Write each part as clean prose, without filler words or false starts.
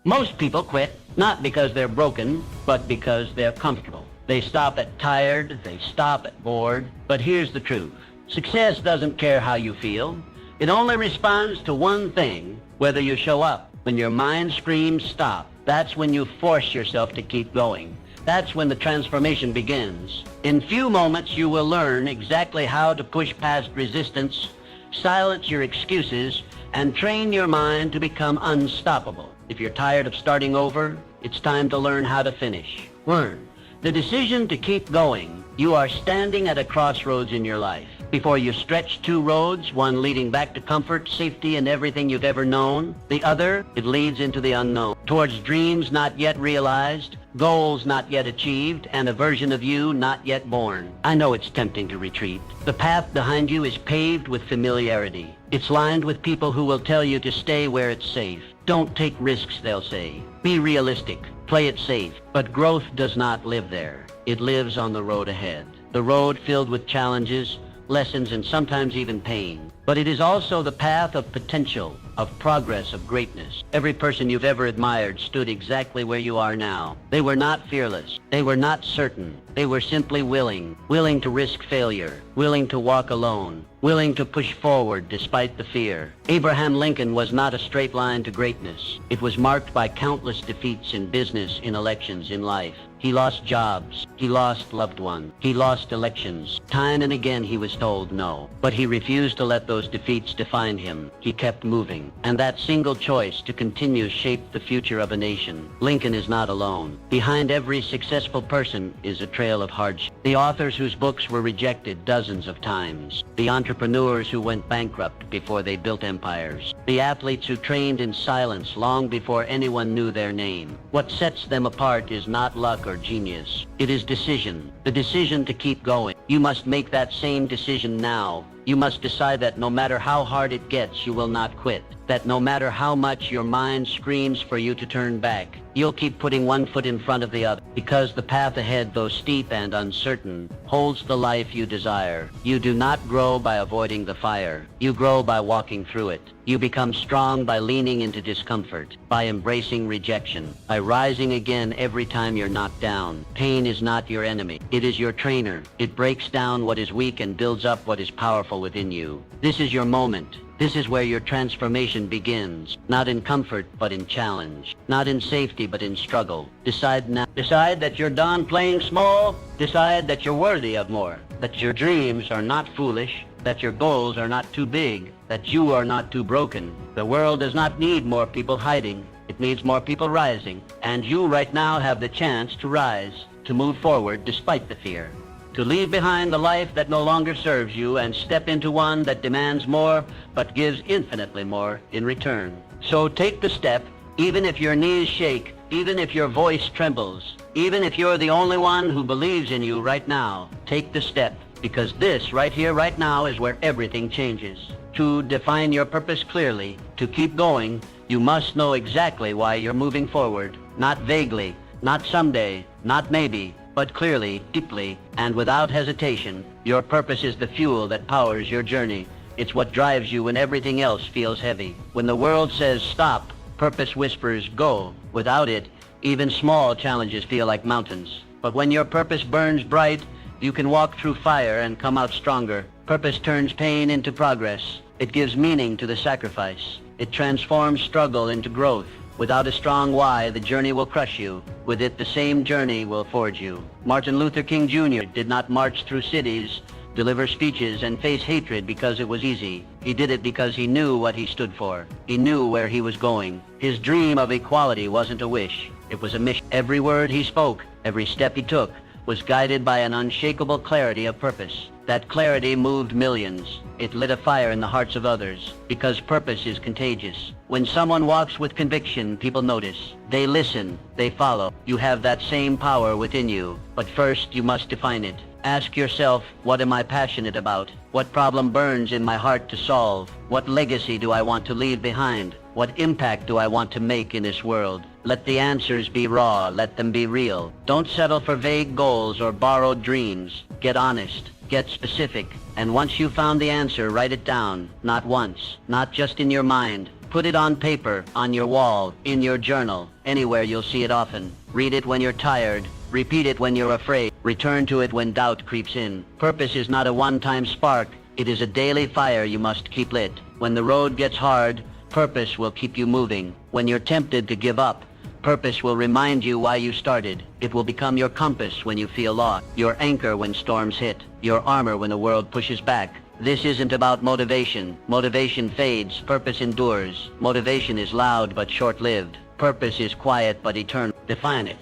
Most people quit, not because they're broken, but because they're comfortable. They stop at tired, they stop at bored. But here's the truth. Success doesn't care how you feel. It only responds to one thing, whether you show up. When your mind screams stop, that's when you force yourself to keep going. That's when the transformation begins. In few moments, you will learn exactly how to push past resistance, silence your excuses, and train your mind to become unstoppable. If you're tired of starting over, it's time to learn how to finish. Learn. The decision to keep going. You are standing at a crossroads in your life. Before you stretch two roads, one leading back to comfort, safety, and everything you've ever known. The other, it leads into the unknown, towards dreams not yet realized, goals not yet achieved, and a version of you not yet born. I know it's tempting to retreat. The path behind you is paved with familiarity. It's lined with people who will tell you to stay where it's safe. Don't take risks, they'll say. Be realistic. Play it safe. But growth does not live there. It lives on the road ahead. The road filled with challenges, lessons, and sometimes even pain. But it is also the path of potential, of progress, of greatness. Every person you've ever admired stood exactly where you are now. They were not fearless. They were not certain. They were simply willing to risk failure, willing to walk alone, willing to push forward despite the fear. Abraham Lincoln was not a straight line to greatness. It was marked by countless defeats in business, in elections, in life. He lost jobs. He lost loved ones. He lost elections. Time and again he was told no. But he refused to let those defeats define him. He kept moving. And that single choice to continue shaped the future of a nation. Lincoln is not alone. Behind every successful person is a trail of hardship. The authors whose books were rejected dozens of times. The entrepreneurs who went bankrupt before they built empires. The athletes who trained in silence long before anyone knew their name. What sets them apart is not luck or genius. It is decision. The decision to keep going. You must make that same decision now. You must decide that no matter how hard it gets, you will not quit. That no matter how much your mind screams for you to turn back, you'll keep putting one foot in front of the other. Because the path ahead, though steep and uncertain, holds the life you desire. You do not grow by avoiding the fire. You grow by walking through it. You become strong by leaning into discomfort, by embracing rejection, by rising again every time you're knocked down. Pain is not your enemy. It is your trainer. It breaks down what is weak and builds up what is powerful within you. This is your moment. This is where your transformation begins. Not in comfort, but in challenge. Not in safety, but in struggle. Decide now. Decide that you're done playing small. Decide that you're worthy of more. That your dreams are not foolish. That your goals are not too big. That you are not too broken. The world does not need more people hiding. It needs more people rising. And you right now have the chance to rise, to move forward despite the fear. To leave behind the life that no longer serves you and step into one that demands more but gives infinitely more in return. So take the step, even if your knees shake, even if your voice trembles, even if you're the only one who believes in you right now. Take the step, because this right here, right now is where everything changes. To define your purpose clearly, to keep going, you must know exactly why you're moving forward. Not vaguely, not someday, not maybe, but clearly, deeply, and without hesitation. Your purpose is the fuel that powers your journey. It's what drives you when everything else feels heavy. When the world says stop, purpose whispers go. Without it, even small challenges feel like mountains. But when your purpose burns bright, you can walk through fire and come out stronger. Purpose turns pain into progress. It gives meaning to the sacrifice. It transforms struggle into growth. Without a strong why, the journey will crush you. With it, the same journey will forge you. Martin Luther King Jr. did not march through cities, deliver speeches, and face hatred because it was easy. He did it because he knew what he stood for. He knew where he was going. His dream of equality wasn't a wish. It was a mission. Every word he spoke, every step he took, was guided by an unshakable clarity of purpose. That clarity moved millions. It lit a fire in the hearts of others, because purpose is contagious. When someone walks with conviction, people notice. They listen. They follow. You have that same power within you, but first you must define it. Ask yourself, what am I passionate about? What problem burns in my heart to solve? What legacy do I want to leave behind? What impact do I want to make in this world? Let the answers be raw. Let them be real. Don't settle for vague goals or borrowed dreams. Get honest. Get specific. And once you've found the answer, write it down. Not once. Not just in your mind, Put it on paper, on your wall, in your journal, anywhere you'll see it often. Read it when you're tired. Repeat it when you're afraid. Return to it when doubt creeps in. Purpose is not a one-time spark. It is a daily fire you must keep lit. When the road gets hard, purpose will keep you moving. When you're tempted to give up, purpose will remind you why you started. It will become your compass when you feel lost, your anchor when storms hit, your armor when the world pushes back. This isn't about motivation. Motivation fades, purpose endures. Motivation is loud but short-lived. Purpose is quiet but eternal. Define it.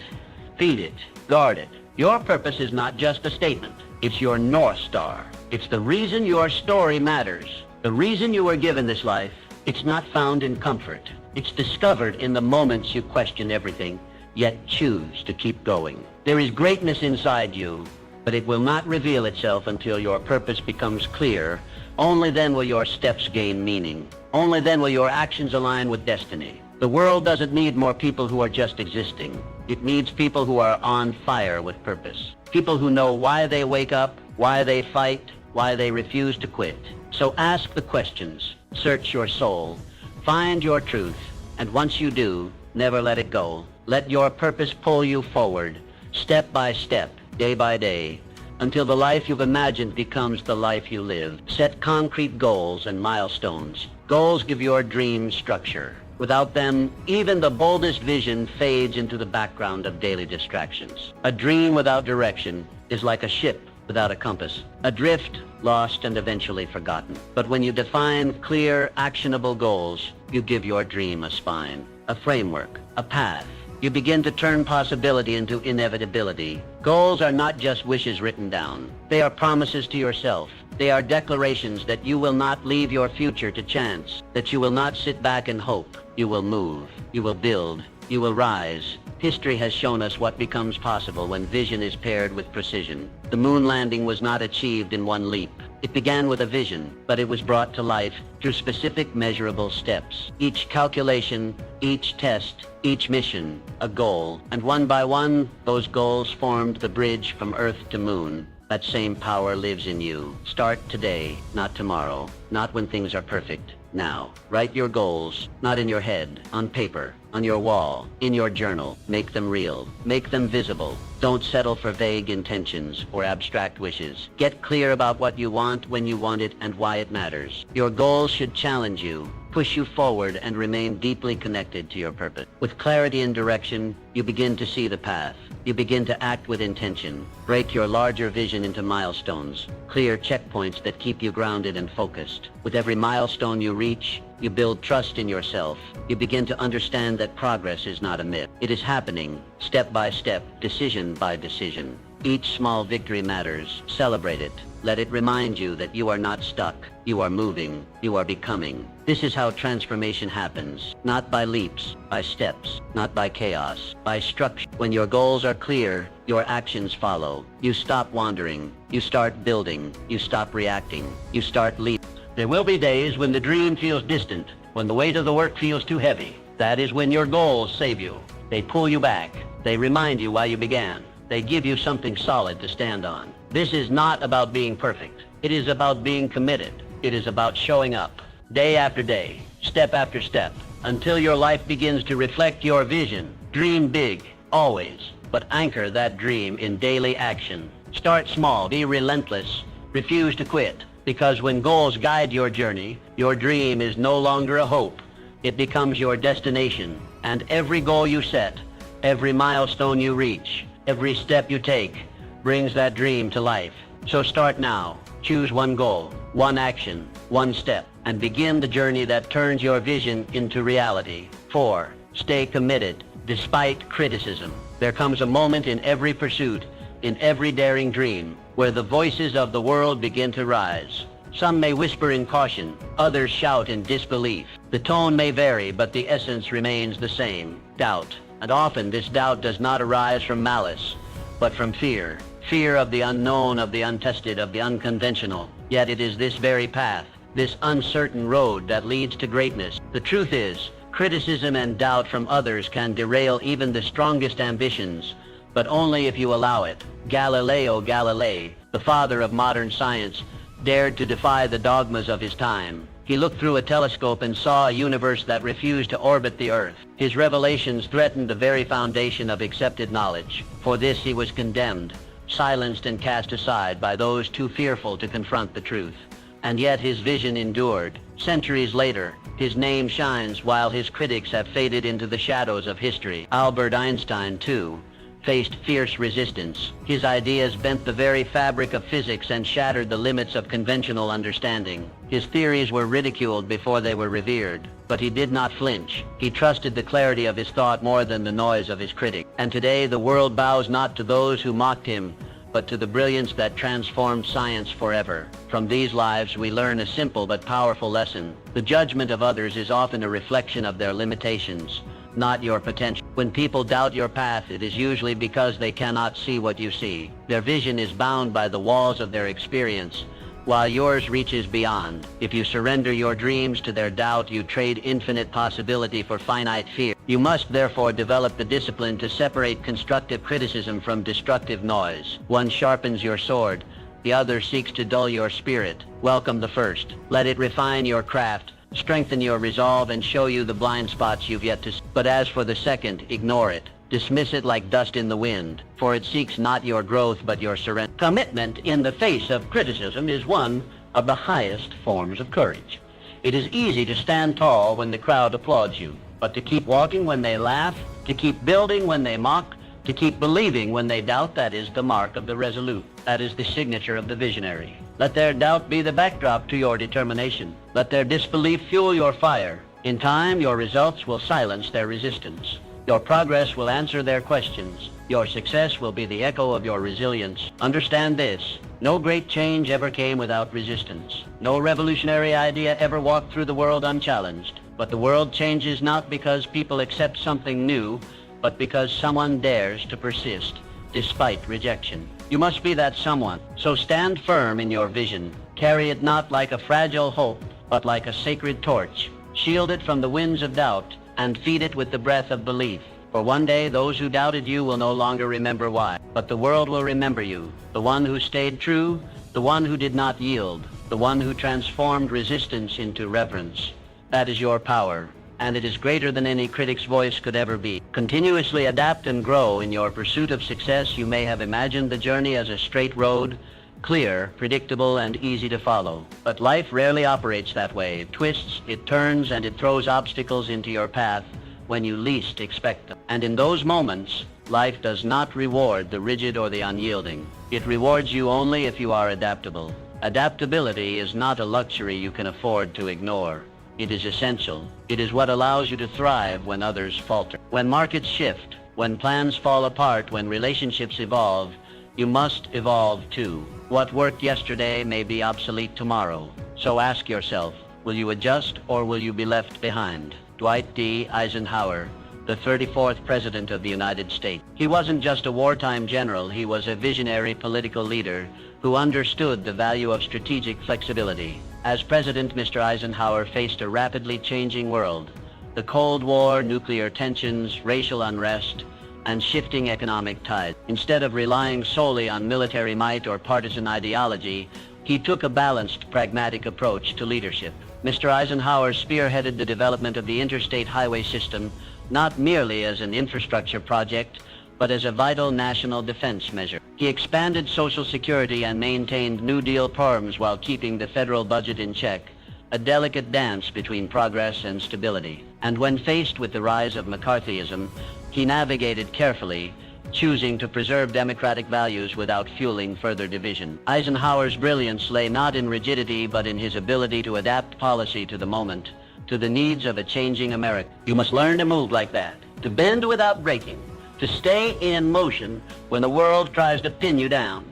Feed it. Guard it. Your purpose is not just a statement. It's your North Star. It's the reason your story matters. The reason you were given this life. It's not found in comfort. It's discovered in the moments you question everything, yet choose to keep going. There is greatness inside you, but it will not reveal itself until your purpose becomes clear. Only then will your steps gain meaning. Only then will your actions align with destiny. The world doesn't need more people who are just existing. It needs people who are on fire with purpose. People who know why they wake up, why they fight, why they refuse to quit. So ask the questions, search your soul, find your truth, and once you do, never let it go. Let your purpose pull you forward, step by step, day by day, until the life you've imagined becomes the life you live. Set concrete goals and milestones. Goals give your dreams structure. Without them, even the boldest vision fades into the background of daily distractions. A dream without direction is like a ship without a compass, adrift, lost, and eventually forgotten. But when you define clear, actionable goals, you give your dream a spine, a framework, a path. You begin to turn possibility into inevitability. Goals are not just wishes written down. They are promises to yourself. They are declarations that you will not leave your future to chance, that you will not sit back and hope. You will move. You will build. You will rise. History has shown us what becomes possible when vision is paired with precision. The moon landing was not achieved in one leap. It began with a vision, but it was brought to life through specific measurable steps. Each calculation, each test, each mission, a goal. And one by one, those goals formed the bridge from Earth to Moon. That same power lives in you. Start today, not tomorrow, not when things are perfect. Now, write your goals, not in your head, on paper, on your wall, in your journal. Make them real. Make them visible. Don't settle for vague intentions or abstract wishes. Get clear about what you want, when you want it, and why it matters. Your goals should challenge you, push you forward, and remain deeply connected to your purpose. With clarity and direction, you begin to see the path. You begin to act with intention. Break your larger vision into milestones, clear checkpoints that keep you grounded and focused. With every milestone you reach, you build trust in yourself. You begin to understand that progress is not a myth. It is happening, step by step, decision by decision. Each small victory matters. Celebrate it. Let it remind you that you are not stuck. You are moving. You are becoming. This is how transformation happens. Not by leaps, by steps. Not by chaos, by structure. When your goals are clear, your actions follow. You stop wandering. You start building. You stop reacting. You start leaping. There will be days when the dream feels distant, when the weight of the work feels too heavy. That is when your goals save you. They pull you back. They remind you why you began. They give you something solid to stand on. This is not about being perfect. It is about being committed. It is about showing up, day after day, step after step, until your life begins to reflect your vision. Dream big, always, but anchor that dream in daily action. Start small, be relentless, refuse to quit, because when goals guide your journey, your dream is no longer a hope. It becomes your destination, and every goal you set, every milestone you reach, every step you take brings that dream to life. So start now. Choose one goal, one action, one step, and begin the journey that turns your vision into reality. 4. Stay committed despite criticism. There comes a moment in every pursuit, in every daring dream, where the voices of the world begin to rise. Some may whisper in caution, others shout in disbelief. The tone may vary, but the essence remains the same: doubt. And often this doubt does not arise from malice, but from fear. Fear of the unknown, of the untested, of the unconventional. Yet it is this very path, this uncertain road, that leads to greatness. The truth is, criticism and doubt from others can derail even the strongest ambitions, but only if you allow it. Galileo Galilei, the father of modern science, dared to defy the dogmas of his time. He looked through a telescope and saw a universe that refused to orbit the Earth. His revelations threatened the very foundation of accepted knowledge. For this he was condemned, silenced and cast aside by those too fearful to confront the truth. And yet his vision endured. Centuries later, his name shines while his critics have faded into the shadows of history. Albert Einstein, too, faced fierce resistance. His ideas bent the very fabric of physics and shattered the limits of conventional understanding. His theories were ridiculed before they were revered, but he did not flinch. He trusted the clarity of his thought more than the noise of his critic. And today the world bows not to those who mocked him, but to the brilliance that transformed science forever. From these lives we learn a simple but powerful lesson. The judgment of others is often a reflection of their limitations, not your potential. When people doubt your path, it is usually because they cannot see what you see. Their vision is bound by the walls of their experience, while yours reaches beyond. If you surrender your dreams to their doubt, you trade infinite possibility for finite fear. You must therefore develop the discipline to separate constructive criticism from destructive noise. One sharpens your sword, the other seeks to dull your spirit. Welcome the first. Let it refine your craft, strengthen your resolve, and show you the blind spots you've yet to see. But as for the second, ignore it. Dismiss it like dust in the wind, for it seeks not your growth but your surrender. Commitment in the face of criticism is one of the highest forms of courage. It is easy to stand tall when the crowd applauds you, but to keep walking when they laugh, to keep building when they mock, to keep believing when they doubt, that is the mark of the resolute. That is the signature of the visionary. Let their doubt be the backdrop to your determination. Let their disbelief fuel your fire. In time, your results will silence their resistance. Your progress will answer their questions. Your success will be the echo of your resilience. Understand this: no great change ever came without resistance. No revolutionary idea ever walked through the world unchallenged. But the world changes not because people accept something new, but because someone dares to persist, despite rejection. You must be that someone. So stand firm in your vision. Carry it not like a fragile hope, but like a sacred torch. Shield it from the winds of doubt, and feed it with the breath of belief. For one day those who doubted you will no longer remember why, but the world will remember you, the one who stayed true, the one who did not yield, the one who transformed resistance into reverence. That is your power, and it is greater than any critic's voice could ever be. Continuously adapt and grow in your pursuit of success. You may have imagined the journey as a straight road, clear, predictable, and easy to follow. But life rarely operates that way. It twists, it turns, and it throws obstacles into your path when you least expect them. And in those moments, life does not reward the rigid or the unyielding. It rewards you only if you are adaptable. Adaptability is not a luxury you can afford to ignore. It is essential. It is what allows you to thrive when others falter. When markets shift, when plans fall apart, when relationships evolve, you must evolve too. What worked yesterday may be obsolete tomorrow. So ask yourself, will you adjust or will you be left behind? Dwight D. Eisenhower, the 34th President of the United States. He wasn't just a wartime general, he was a visionary political leader who understood the value of strategic flexibility. As president, Mr. Eisenhower faced a rapidly changing world. The Cold War, nuclear tensions, racial unrest, and shifting economic tides. Instead of relying solely on military might or partisan ideology, he took a balanced, pragmatic approach to leadership. Mr. Eisenhower spearheaded the development of the interstate highway system, not merely as an infrastructure project, but as a vital national defense measure. He expanded Social Security and maintained New Deal reforms while keeping the federal budget in check, a delicate dance between progress and stability. And when faced with the rise of McCarthyism, he navigated carefully, choosing to preserve democratic values without fueling further division. Eisenhower's brilliance lay not in rigidity, but in his ability to adapt policy to the moment, to the needs of a changing America. You must learn to move like that, to bend without breaking, to stay in motion when the world tries to pin you down.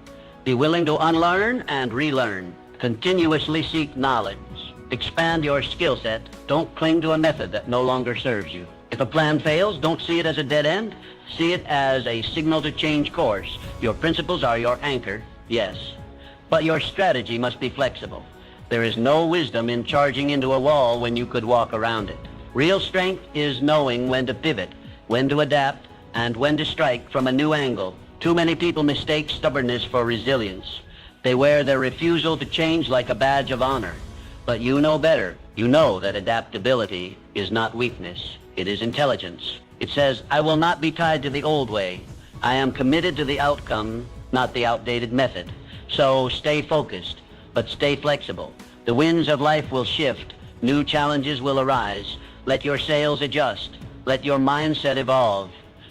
Be willing to unlearn and relearn. Continuously seek knowledge. Expand your skill set. Don't cling to a method that no longer serves you. If a plan fails, don't see it as a dead end. See it as a signal to change course. Your principles are your anchor, yes, but your strategy must be flexible. There is no wisdom in charging into a wall when you could walk around it. Real strength is knowing when to pivot, when to adapt, and when to strike from a new angle. Too many people mistake stubbornness for resilience. They wear their refusal to change like a badge of honor. But you know better. You know that adaptability is not weakness, it is intelligence. It says, I will not be tied to the old way. I am committed to the outcome, not the outdated method. So stay focused, but stay flexible. The winds of life will shift. New challenges will arise. Let your sails adjust. Let your mindset evolve.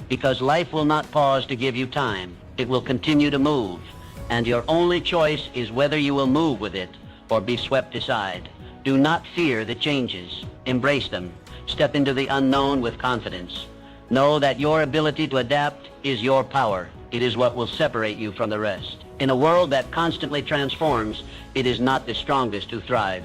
Because life will not pause to give you time. It will continue to move. And your only choice is whether you will move with it or be swept aside. Do not fear the changes. Embrace them. Step into the unknown with confidence. Know that your ability to adapt is your power. It is what will separate you from the rest. In a world that constantly transforms, it is not the strongest who thrive.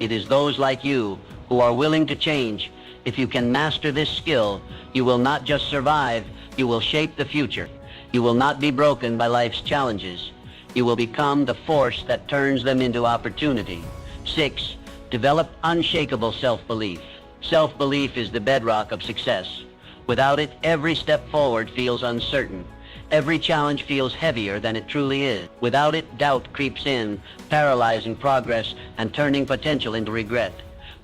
It is those like you who are willing to change. If you can master this skill, you will not just survive, you will shape the future. You will not be broken by life's challenges. You will become the force that turns them into opportunity. 6. Develop unshakable self-belief. Self-belief is the bedrock of success. Without it, every step forward feels uncertain. Every challenge feels heavier than it truly is. Without it, doubt creeps in, paralyzing progress and turning potential into regret.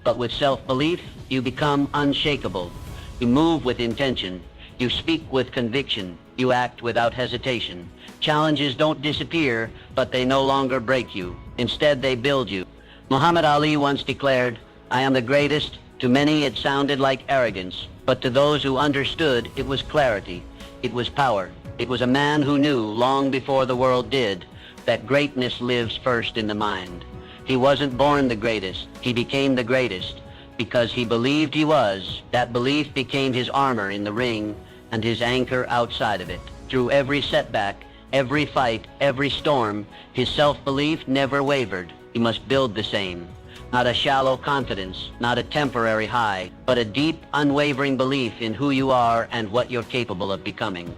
But with self-belief, you become unshakable. You move with intention. You speak with conviction. You act without hesitation. Challenges don't disappear, but they no longer break you. Instead, they build you. Muhammad Ali once declared, I am the greatest. To many, it sounded like arrogance, but to those who understood, it was clarity. It was power. It was a man who knew, long before the world did, that greatness lives first in the mind. He wasn't born the greatest. He became the greatest. Because he believed he was, that belief became his armor in the ring and his anchor outside of it. Through every setback, every fight, every storm, his self-belief never wavered. He must build the same. Not a shallow confidence, not a temporary high, but a deep, unwavering belief in who you are and what you're capable of becoming.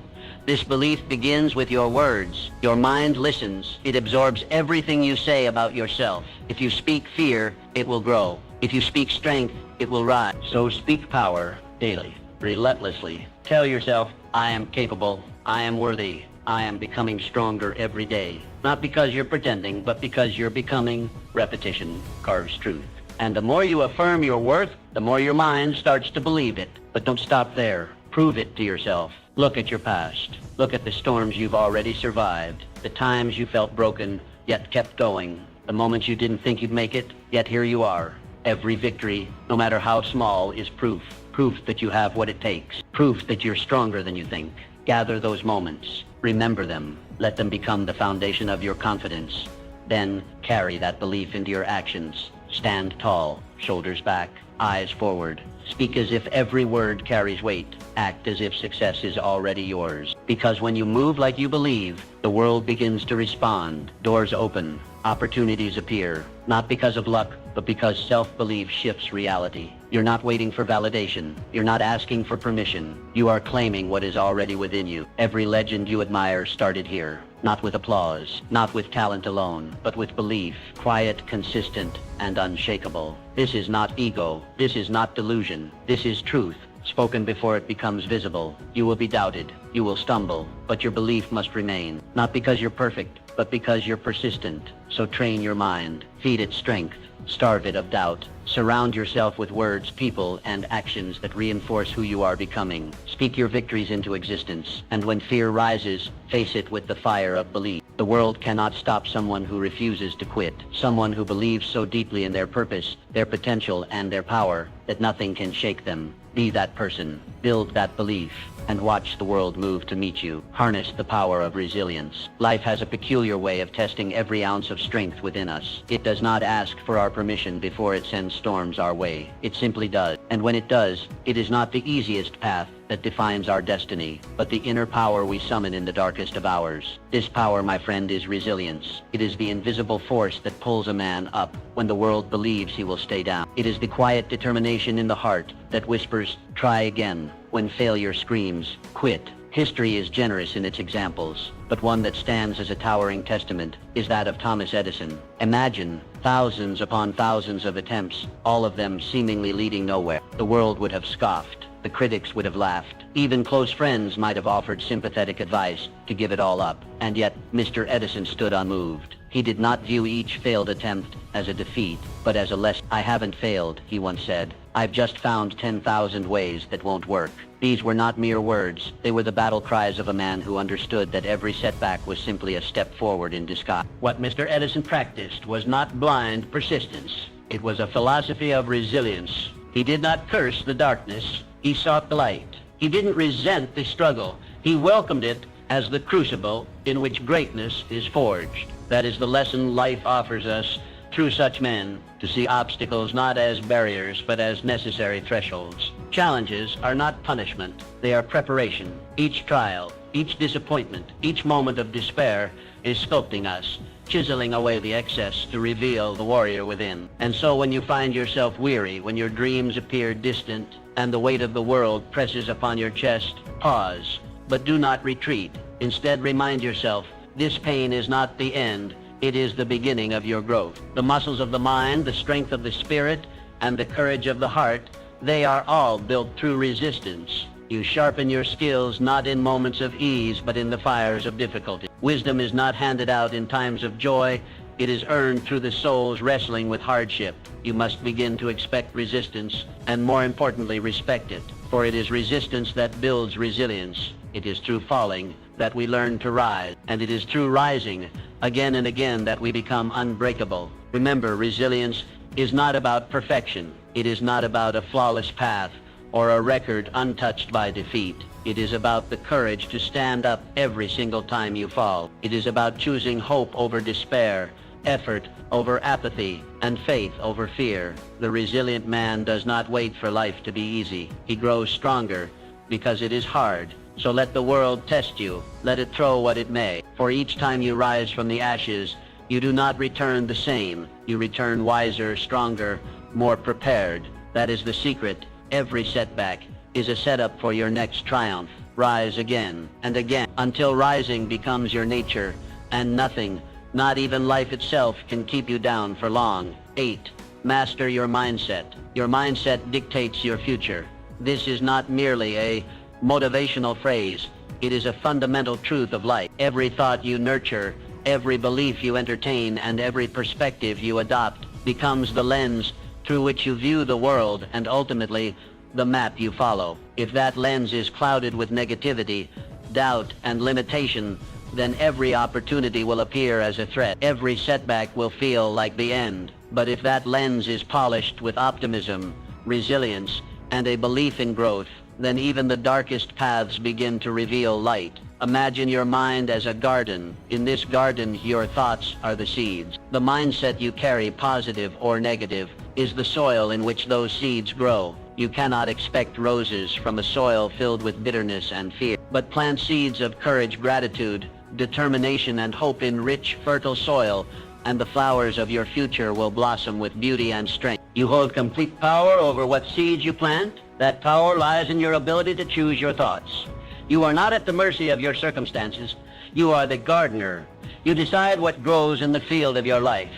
This belief begins with your words. Your mind listens. It absorbs everything you say about yourself. If you speak fear, it will grow. If you speak strength, it will rise. So speak power daily, relentlessly. Tell yourself, I am capable, I am worthy, I am becoming stronger every day. Not because you're pretending, but because you're becoming. Repetition carves truth. And the more you affirm your worth, the more your mind starts to believe it. But don't stop there. Prove it to yourself. Look at your past. Look at the storms you've already survived. The times you felt broken, yet kept going. The moments you didn't think you'd make it, yet here you are. Every victory, no matter how small, is proof. Proof that you have what it takes. Proof that you're stronger than you think. Gather those moments. Remember them. Let them become the foundation of your confidence. Then carry that belief into your actions. Stand tall, shoulders back, eyes forward. Speak as if every word carries weight. Act as if success is already yours. Because when you move like you believe, the world begins to respond. Doors open. Opportunities appear. Not because of luck, but because self-belief shifts reality. You're not waiting for validation. You're not asking for permission. You are claiming what is already within you. Every legend you admire started here. Not with applause, not with talent alone, but with belief, quiet, consistent, and unshakable. This is not ego. This is not delusion. This is truth, spoken before it becomes visible. You will be doubted. You will stumble, but your belief must remain. Not because you're perfect, but because you're persistent. So train your mind. Feed it strength. Starve it of doubt. Surround yourself with words, people, and actions that reinforce who you are becoming. Speak your victories into existence. And when fear rises, face it with the fire of belief. The world cannot stop someone who refuses to quit. Someone who believes so deeply in their purpose, their potential, and their power that nothing can shake them. Be that person. Build that belief. And watch the world move to meet you. Harness the power of resilience. Life has a peculiar way of testing every ounce of strength within us. It does not ask for our permission before it sends storms our way. It simply does. And when it does, it is not the easiest path that defines our destiny, but the inner power we summon in the darkest of hours. This power, my friend, is resilience. It is the invisible force that pulls a man up when the world believes he will stay down. It is the quiet determination in the heart that whispers, try again, when failure screams, quit. History is generous in its examples, but one that stands as a towering testament is that of Thomas Edison. Imagine thousands upon thousands of attempts, all of them seemingly leading nowhere. The world would have scoffed. The critics would have laughed. Even close friends might have offered sympathetic advice to give it all up. And yet, Mr. Edison stood unmoved. He did not view each failed attempt as a defeat, but as a lesson. "I haven't failed," he once said. "I've just found 10,000 ways that won't work." These were not mere words. They were the battle cries of a man who understood that every setback was simply a step forward in disguise. What Mr. Edison practiced was not blind persistence. It was a philosophy of resilience. He did not curse the darkness. He sought the light. He didn't resent the struggle. He welcomed it as the crucible in which greatness is forged. That is the lesson life offers us through such men, to see obstacles not as barriers but as necessary thresholds. Challenges are not punishment. They are preparation. Each trial, each disappointment, each moment of despair is sculpting us, chiseling away the excess to reveal the warrior within. And so when you find yourself weary, when your dreams appear distant, and the weight of the world presses upon your chest, pause, but do not retreat. Instead, remind yourself, this pain is not the end, it is the beginning of your growth. The muscles of the mind, the strength of the spirit, and the courage of the heart, they are all built through resistance. You sharpen your skills not in moments of ease, but in the fires of difficulty. Wisdom is not handed out in times of joy. It is earned through the soul's wrestling with hardship. You must begin to expect resistance, and more importantly, respect it. For it is resistance that builds resilience. It is through falling that we learn to rise, and it is through rising again and again that we become unbreakable. Remember, resilience is not about perfection. It is not about a flawless path or a record untouched by defeat. It is about the courage to stand up every single time you fall. It is about choosing hope over despair, effort over apathy, and faith over fear. The resilient man does not wait for life to be easy. He grows stronger because it is hard. So let the world test you. Let it throw what it may. For each time you rise from the ashes, you do not return the same. You return wiser, stronger, more prepared. That is the secret. Every setback is a setup for your next triumph. Rise again and again until rising becomes your nature, and nothing, not even life itself, can keep you down for long. 8. Master your mindset. Your mindset dictates your future. This is not merely a motivational phrase. It is a fundamental truth of life. Every thought you nurture, every belief you entertain, and every perspective you adopt becomes the lens through which you view the world, and ultimately the map you follow. If that lens is clouded with negativity, doubt, and limitation, then every opportunity will appear as a threat. Every setback will feel like the end. But if that lens is polished with optimism, resilience, and a belief in growth, then even the darkest paths begin to reveal light. Imagine your mind as a garden. In this garden, your thoughts are the seeds. The mindset you carry, positive or negative, is the soil in which those seeds grow. You cannot expect roses from a soil filled with bitterness and fear, but plant seeds of courage, gratitude, determination, and hope in rich, fertile soil, and the flowers of your future will blossom with beauty and strength. You hold complete power over what seeds you plant. That power lies in your ability to choose your thoughts. You are not at the mercy of your circumstances. You are the gardener. You decide what grows in the field of your life.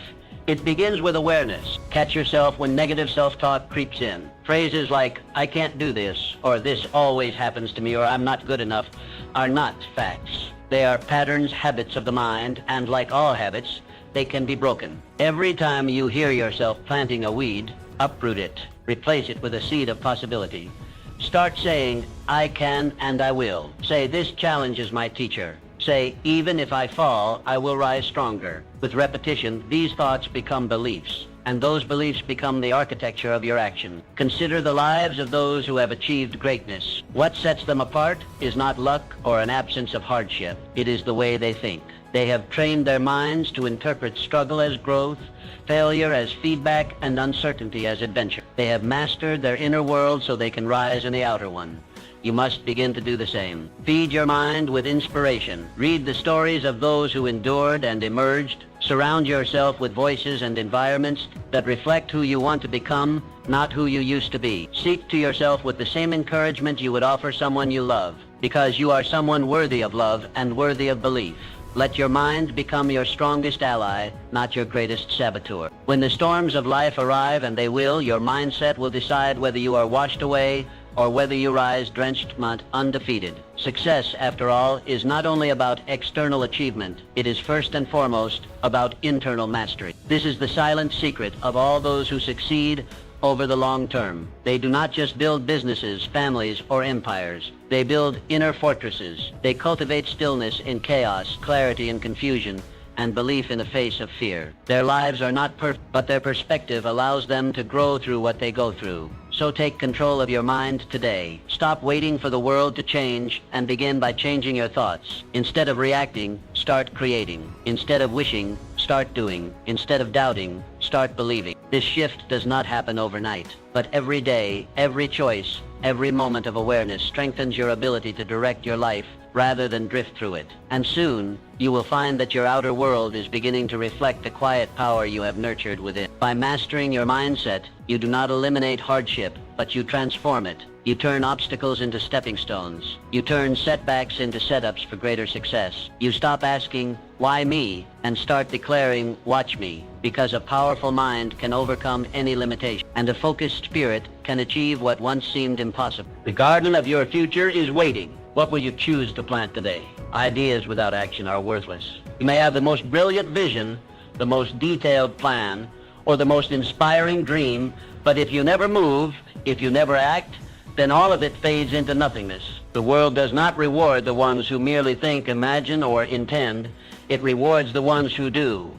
It begins with awareness. Catch yourself when negative self-talk creeps in. Phrases like, "I can't do this," or "this always happens to me," or "I'm not good enough," are not facts. They are patterns, habits of the mind, and like all habits, they can be broken. Every time you hear yourself planting a weed, uproot it. Replace it with a seed of possibility. Start saying, "I can and I will." Say, "This challenge is my teacher." Say, "Even if I fall, I will rise stronger." With repetition, these thoughts become beliefs, and those beliefs become the architecture of your action. Consider the lives of those who have achieved greatness. What sets them apart is not luck or an absence of hardship. It is the way they think. They have trained their minds to interpret struggle as growth, failure as feedback, and uncertainty as adventure. They have mastered their inner world so they can rise in the outer one. You must begin to do the same. Feed your mind with inspiration. Read the stories of those who endured and emerged. Surround yourself with voices and environments that reflect who you want to become, not who you used to be. Seek to yourself with the same encouragement you would offer someone you love, because you are someone worthy of love and worthy of belief. Let your mind become your strongest ally, not your greatest saboteur. When the storms of life arrive, and they will, your mindset will decide whether you are washed away or whether you rise drenched but undefeated. Success, after all, is not only about external achievement. It is first and foremost about internal mastery. This is the silent secret of all those who succeed over the long term. They do not just build businesses, families, or empires. They build inner fortresses. They cultivate stillness in chaos, clarity in confusion, and belief in the face of fear. Their lives are not perfect, but their perspective allows them to grow through what they go through. So take control of your mind today. Stop waiting for the world to change and begin by changing your thoughts. Instead of reacting, start creating. Instead of wishing, start doing. Instead of doubting, start believing. This shift does not happen overnight, but every day, every choice, every moment of awareness strengthens your ability to direct your life rather than drift through it. And soon, you will find that your outer world is beginning to reflect the quiet power you have nurtured within. By mastering your mindset, you do not eliminate hardship, but you transform it. You turn obstacles into stepping stones. You turn setbacks into setups for greater success. You stop asking, "Why me?" and start declaring, "Watch me," because a powerful mind can overcome any limitation, and a focused spirit can achieve what once seemed impossible. The garden of your future is waiting. What will you choose to plant today? Ideas without action are worthless. You may have the most brilliant vision, the most detailed plan, or the most inspiring dream, but if you never move, if you never act, then all of it fades into nothingness. The world does not reward the ones who merely think, imagine, or intend. It rewards the ones who do.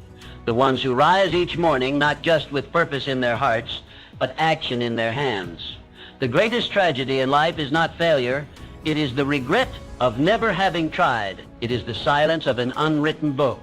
The ones who rise each morning not just with purpose in their hearts, but action in their hands. The greatest tragedy in life is not failure. It is the regret of never having tried. It is the silence of an unwritten book,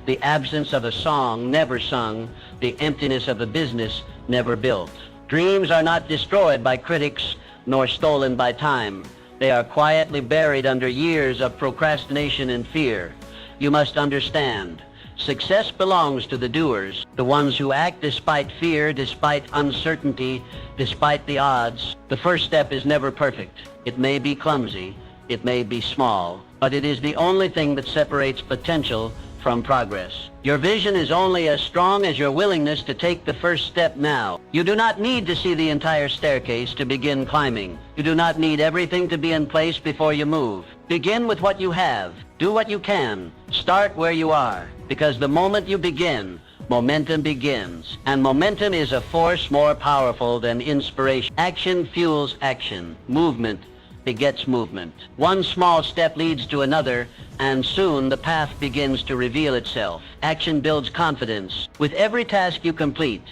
the absence of a song never sung, the emptiness of a business never built. Dreams are not destroyed by critics nor stolen by time. They are quietly buried under years of procrastination and fear. You must understand, success belongs to the doers, the ones who act despite fear, despite uncertainty, despite the odds. The first step is never perfect. It may be clumsy, it may be small, but it is the only thing that separates potential from progress. Your vision is only as strong as your willingness to take the first step now. You do not need to see the entire staircase to begin climbing. You do not need everything to be in place before you move. Begin with what you have. Do what you can. Start where you are, because the moment you begin, momentum begins. And momentum is a force more powerful than inspiration. Action fuels action. Movement begets movement. One small step leads to another, and soon the path begins to reveal itself. Action builds confidence. With every task you complete,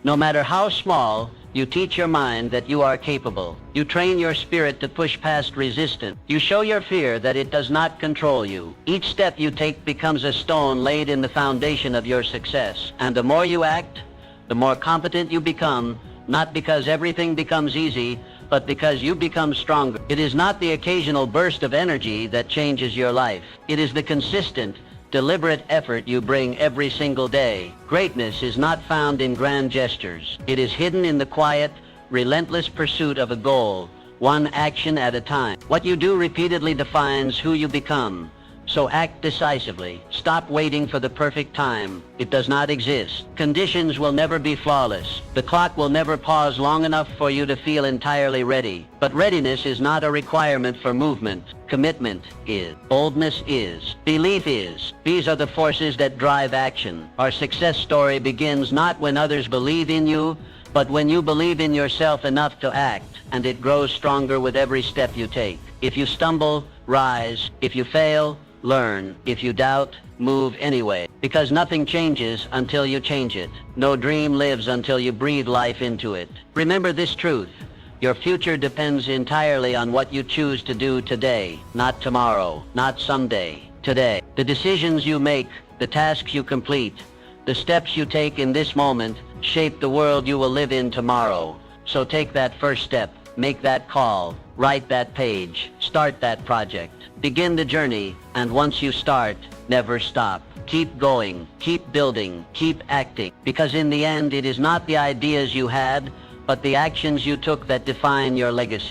no matter how small, you teach your mind that you are capable. You train your spirit to push past resistance. You show your fear that it does not control you. Each step you take becomes a stone laid in the foundation of your success. And the more you act, the more competent you become, not because everything becomes easy, but because you become stronger. It is not the occasional burst of energy that changes your life. It is the consistent, deliberate effort you bring every single day. Greatness is not found in grand gestures. It is hidden in the quiet, relentless pursuit of a goal, one action at a time. What you do repeatedly defines who you become. So act decisively. Stop waiting for the perfect time. It does not exist. Conditions will never be flawless. The clock will never pause long enough for you to feel entirely ready. But readiness is not a requirement for movement. Commitment is. Boldness is. Belief is. These are the forces that drive action. Our success story begins not when others believe in you, but when you believe in yourself enough to act, and it grows stronger with every step you take. If you stumble, rise. If you fail, learn. If you doubt, move anyway. Because nothing changes until you change it. No dream lives until you breathe life into it. Remember this truth. Your future depends entirely on what you choose to do today, not tomorrow, not someday, today. The decisions you make, the tasks you complete, the steps you take in this moment shape the world you will live in tomorrow. So take that first step, make that call, write that page, start that project. Begin the journey, and once you start, never stop. Keep going, keep building, keep acting, because in the end it is not the ideas you had, but the actions you took that define your legacy.